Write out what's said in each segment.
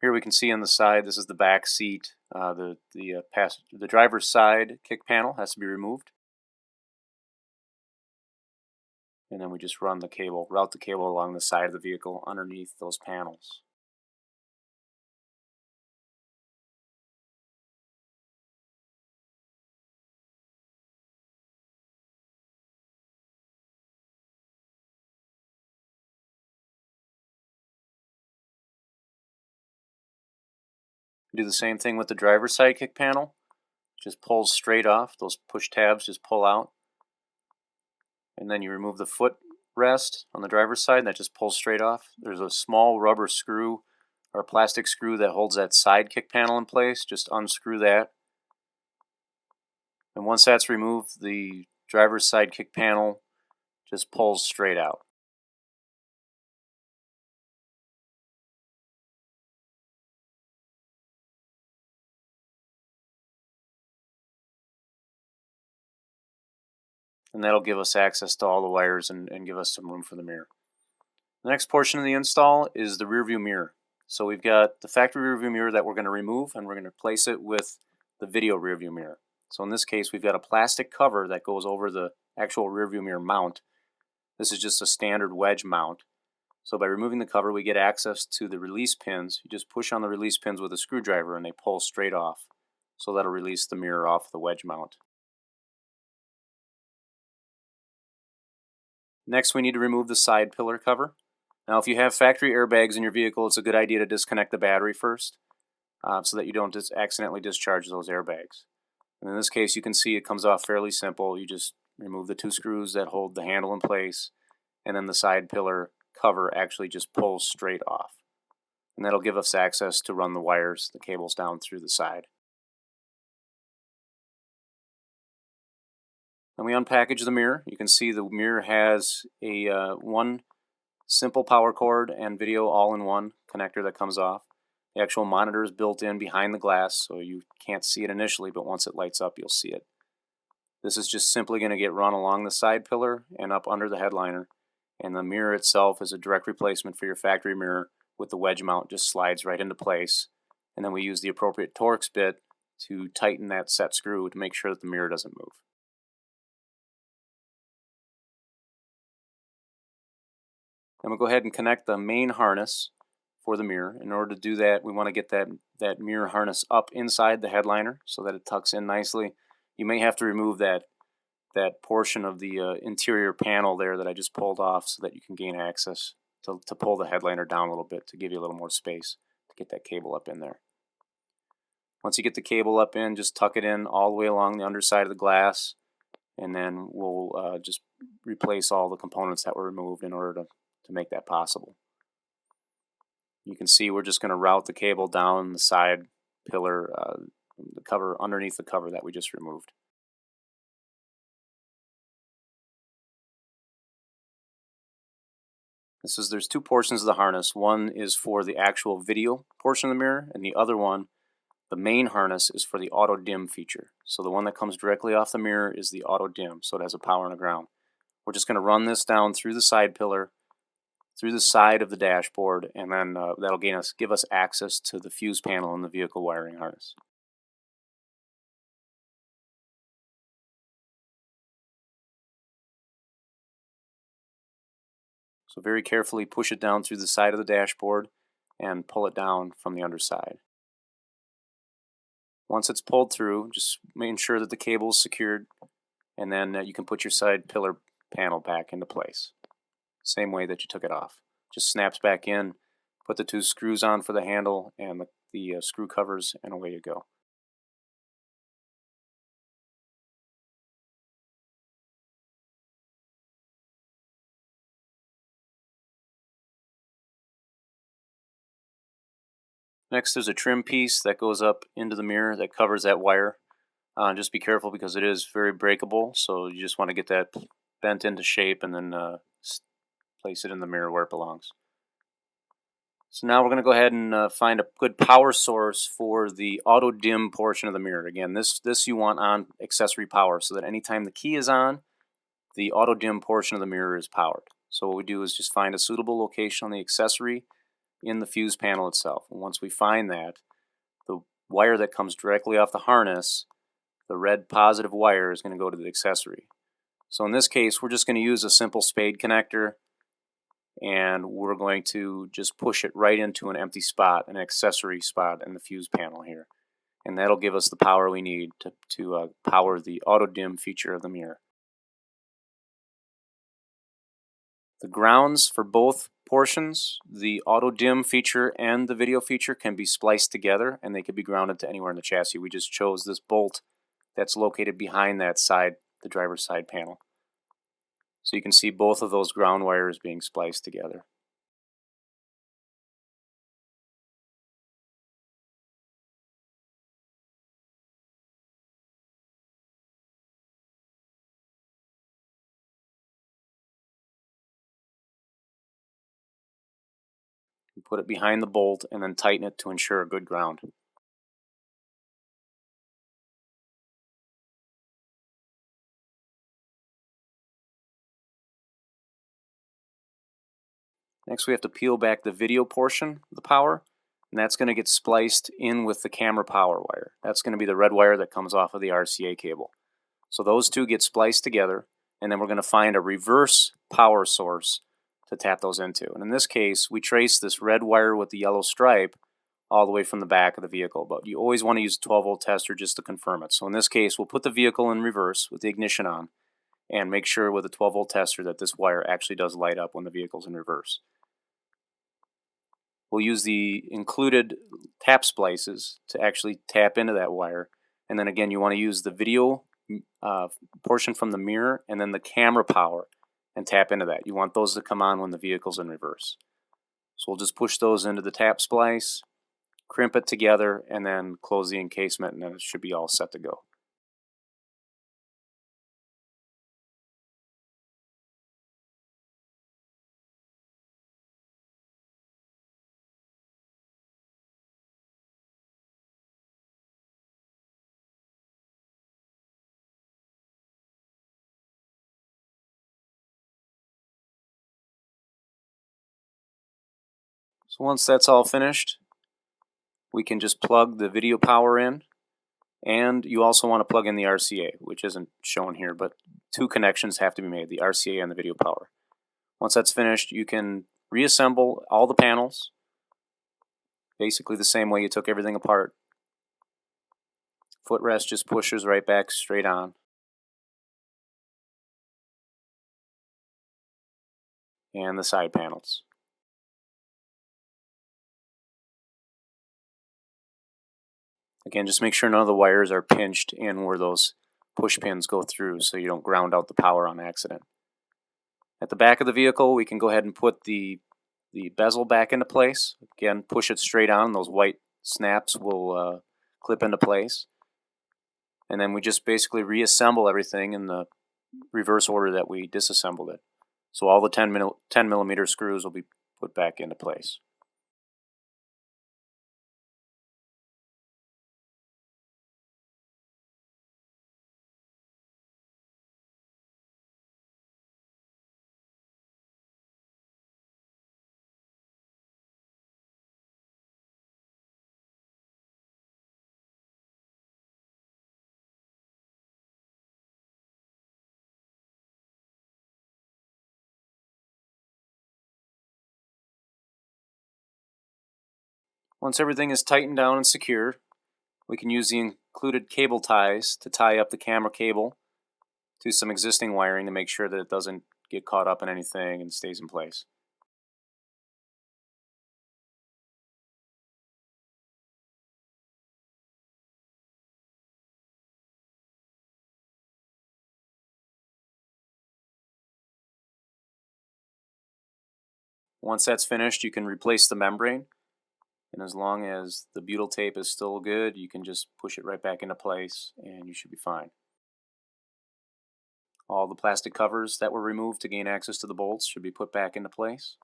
Here we can see on the side, this is the back seat. The driver's side kick panel has to be removed. And then we just route the cable along the side of the vehicle underneath those panels. Do the same thing with the driver's side kick panel. Just pulls straight off. Those push tabs just pull out. And then you remove the foot rest on the driver's side, and that just pulls straight off. There's a small rubber screw or plastic screw that holds that side kick panel in place. Just unscrew that. And once that's removed, the driver's side kick panel just pulls straight out. And that'll give us access to all the wires and give us some room for the mirror. The next portion of the install is the rear view mirror. So we've got the factory rear view mirror that we're going to remove, and we're going to replace it with the video rear view mirror. So in this case, we've got a plastic cover that goes over the actual rear view mirror mount. This is just a standard wedge mount. So by removing the cover, we get access to the release pins. You just push on the release pins with a screwdriver and they pull straight off. So that'll release the mirror off the wedge mount. Next, we need to remove the side pillar cover. Now, if you have factory airbags in your vehicle, it's a good idea to disconnect the battery first so that you don't accidentally discharge those airbags. And in this case, you can see it comes off fairly simple. You just remove the two screws that hold the handle in place, and then the side pillar cover actually just pulls straight off. And that'll give us access to run the wires, the cables down through the side. Then we unpackage the mirror. You can see the mirror has a one simple power cord and video all-in-one connector that comes off. The actual monitor is built in behind the glass, so you can't see it initially, but once it lights up, you'll see it. This is just simply going to get run along the side pillar and up under the headliner, and the mirror itself is a direct replacement for your factory mirror with the wedge mount. Just slides right into place, and then we use the appropriate Torx bit to tighten that set screw to make sure that the mirror doesn't move. Then we'll go ahead and connect the main harness for the mirror. In order to do that, we want to get that mirror harness up inside the headliner so that it tucks in nicely. You may have to remove that portion of the interior panel there that I just pulled off so that you can gain access to pull the headliner down a little bit to give you a little more space to get that cable up in there. Once you get the cable up in, just tuck it in all the way along the underside of the glass, and then we'll just replace all the components that were removed in order to make that possible. You can see we're just going to route the cable down the side pillar, the cover underneath the cover that we just removed. There's two portions of the harness. One is for the actual video portion of the mirror, and the other one, the main harness, is for the AutoDim feature. So the one that comes directly off the mirror is the AutoDim, so it has a power and a ground. We're just going to run this down through the side pillar, through the side of the dashboard, and then that'll give us access to the fuse panel in the vehicle wiring harness. So very carefully push it down through the side of the dashboard and pull it down from the underside. Once it's pulled through, just making sure that the cable is secured, and then you can put your side pillar panel back into place. Same way that you took it off. Just snaps back in, put the two screws on for the handle and the screw covers, and away you go. Next, there's a trim piece that goes up into the mirror that covers that wire. Just be careful because it is very breakable, so you just want to get that bent into shape and then place it in the mirror where it belongs. So now we're going to go ahead and find a good power source for the AutoDim portion of the mirror. Again, this you want on accessory power so that anytime the key is on, the AutoDim portion of the mirror is powered. So what we do is just find a suitable location on the accessory in the fuse panel itself. And once we find that, the wire that comes directly off the harness, the red positive wire, is going to go to the accessory. So in this case, we're just going to use a simple spade connector, and we're going to just push it right into an empty spot, an accessory spot in the fuse panel here. And that'll give us the power we need to power the auto dim feature of the mirror. The grounds for both portions, the auto dim feature and the video feature, can be spliced together, and they can be grounded to anywhere in the chassis. We just chose this bolt that's located behind that side, the driver's side panel. So you can see both of those ground wires being spliced together. You put it behind the bolt and then tighten it to ensure a good ground. Next we have to peel back the video portion of the power, and that's going to get spliced in with the camera power wire. That's going to be the red wire that comes off of the RCA cable. So those two get spliced together, and then we're going to find a reverse power source to tap those into. And in this case, we trace this red wire with the yellow stripe all the way from the back of the vehicle, but you always want to use a 12-volt tester just to confirm it. So in this case, we'll put the vehicle in reverse with the ignition on and make sure with a 12-volt tester that this wire actually does light up when the vehicle's in reverse. We'll use the included tap splices to actually tap into that wire, and then again you want to use the video portion from the mirror and then the camera power and tap into that. You want those to come on when the vehicle's in reverse. So we'll just push those into the tap splice, crimp it together, and then close the encasement, and then it should be all set to go. So once that's all finished, we can just plug the video power in, and you also want to plug in the RCA, which isn't shown here, but two connections have to be made, the RCA and the video power. Once that's finished, you can reassemble all the panels, basically the same way you took everything apart. Footrest just pushes right back straight on. And the side panels. Again, just make sure none of the wires are pinched in where those push pins go through so you don't ground out the power on accident. At the back of the vehicle, we can go ahead and put the bezel back into place. Again, push it straight on. Those white snaps will clip into place. And then we just basically reassemble everything in the reverse order that we disassembled it. So all the 10 millimeter screws will be put back into place. Once everything is tightened down and secure, we can use the included cable ties to tie up the camera cable to some existing wiring to make sure that it doesn't get caught up in anything and stays in place. Once that's finished, you can replace the membrane, and as long as the butyl tape is still good, you can just push it right back into place and you should be fine. All the plastic covers that were removed to gain access to the bolts should be put back into place,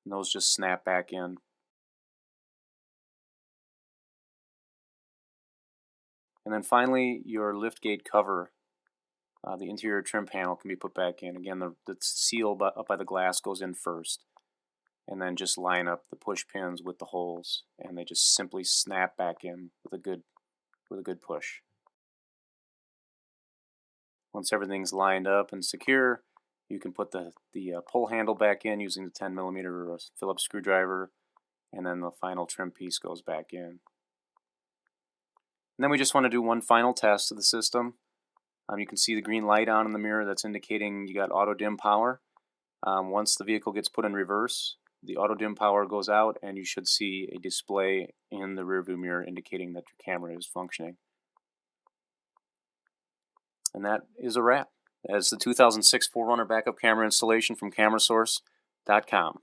and those just snap back in. And then finally, your liftgate cover, the interior trim panel, can be put back in. Again, the seal up by the glass goes in first. and then just line up the push pins with the holes, and they just simply snap back in with a good push. Once everything's lined up and secure, you can put the pull handle back in using the 10mm Phillips screwdriver, and then the final trim piece goes back in. And then we just want to do one final test of the system. You can see the green light on in the mirror. That's indicating you got auto dim power. Once the vehicle gets put in reverse, the auto dim power goes out, and you should see a display in the rearview mirror indicating that your camera is functioning. And that is a wrap. That's the 2006 4Runner backup camera installation from camera-source.com.